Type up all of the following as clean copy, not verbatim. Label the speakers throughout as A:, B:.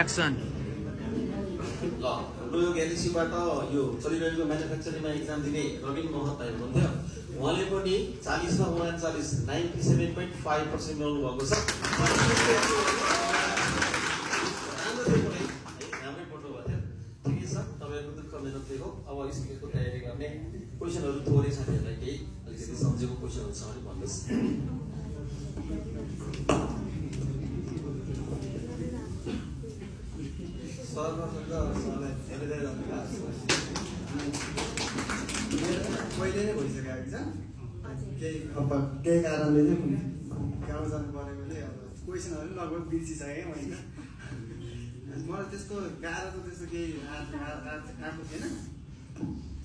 A: action
B: ल हाम्रो यो ग्यालेक्सीबाट यो चलिरहेको म्यानुफ्याक्चरिङमा एक्जाम दिने रविन महत हुनुहुन्थ्यो उहाँले पनि 40 मा 39 97.5% ल्याउनु भएको छ राम्रै पढ्नु भएको थियो ठिकै छ तपाईँहरूको दुःख मेहनतले हो अब स्कुलको तयारी गर्ने क्वेसनहरू थोरै साथीहरूलाई केही अलिकति सम्झेको क्वेसनहरू छ भने भन्नुहोस्
C: पहिले नै भइसक्यो एक्जाम केही कारणले चाहिँ गाउँ जानु परेकोले अब क्वेसनहरू लगभग बिर्सिसकेँ मैले मलाई त्यस्तो गाह्रो त त्यस्तो केही आएको थिएन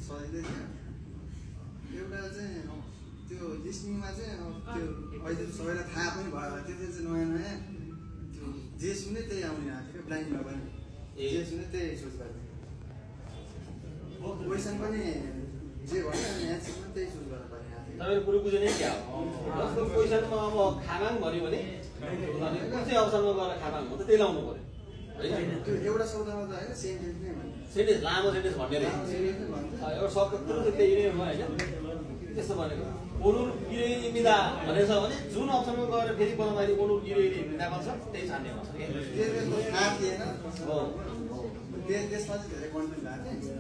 C: सजिलै थियो एउटा चाहिँ त्यो लिसनिङमा चाहिँ त्यो अहिले सबैलाई थाहा पनि भयो त्यो चाहिँ नयाँ नयाँ त्यो जे सुने त्यही आउने आएको थियो ब्लाइन्डमा पनि जे सुने त्यही सोच गर्थेँ क्वेसन पनि जे भन्यो एन्सर पनि त्यही सोच गरेर पनि आएको थियो
B: तपाईँको कुरो बुझ्ने क्या हो जस्तो क्वेसनमा अब खाबाङ भन्यो भने कुन चाहिँ अप्सनमा गएर खाबाङ हो त त्यही लाउनु पर्यो होइन
C: त्यो एउटा शब्दमा त होइन सेन्टेन्स नै भन्यो
B: सेन्टेन्स लामो सेन्टेन्स भन्ने एउटा शब्द कुरो चाहिँ त्यही नै हो होइन त्यस्तो भनेको ओनुर गिरिमिदा भनेछ भने जुन अप्सनमा गएर फेरि बनाउँदाखेरि ओनुर गिरिमिदा भन्छ त्यही छान्ने भन्छ
C: थाहा थिएन त्यसमा चाहिँ धेरै कन्फ्युज भएको थियो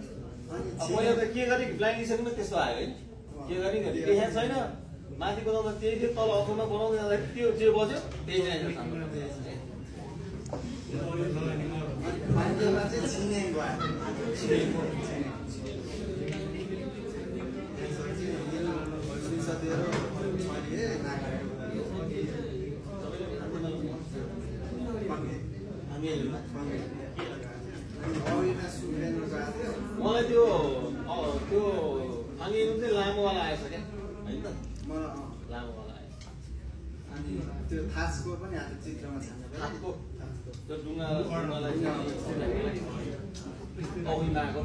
B: अनि मैले त के गरेँ ब्लाइन्ड लिसनमा त्यस्तो आयो है के गर्ने त्यही छैन माथि बनाउँदा त्यही थियो तल अप्सनमा बनाउँदै जाँदाखेरि त्यो जे बज्यो त्यही चाहिँ मलाई त्यो फाङ्गेनु चाहिँ लामोवाला आएछ क्या होइन त लामोवाला आएछ
C: अनि त्यो थासको पनि आएको चित्रमा छान्नु
B: थासको त्यो ढुङ्गालाई औँलीमा आएको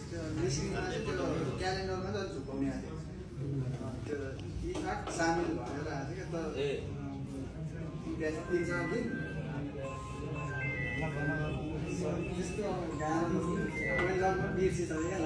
C: त्यो क्यालेन्डरमा त झुकाउने आएको थियो त्यो सामेल भएर आएको थियो क्या त 3-4 दिन त्यस्तो गाह्रो मैले लगभग बिर्सिसकेँ क्या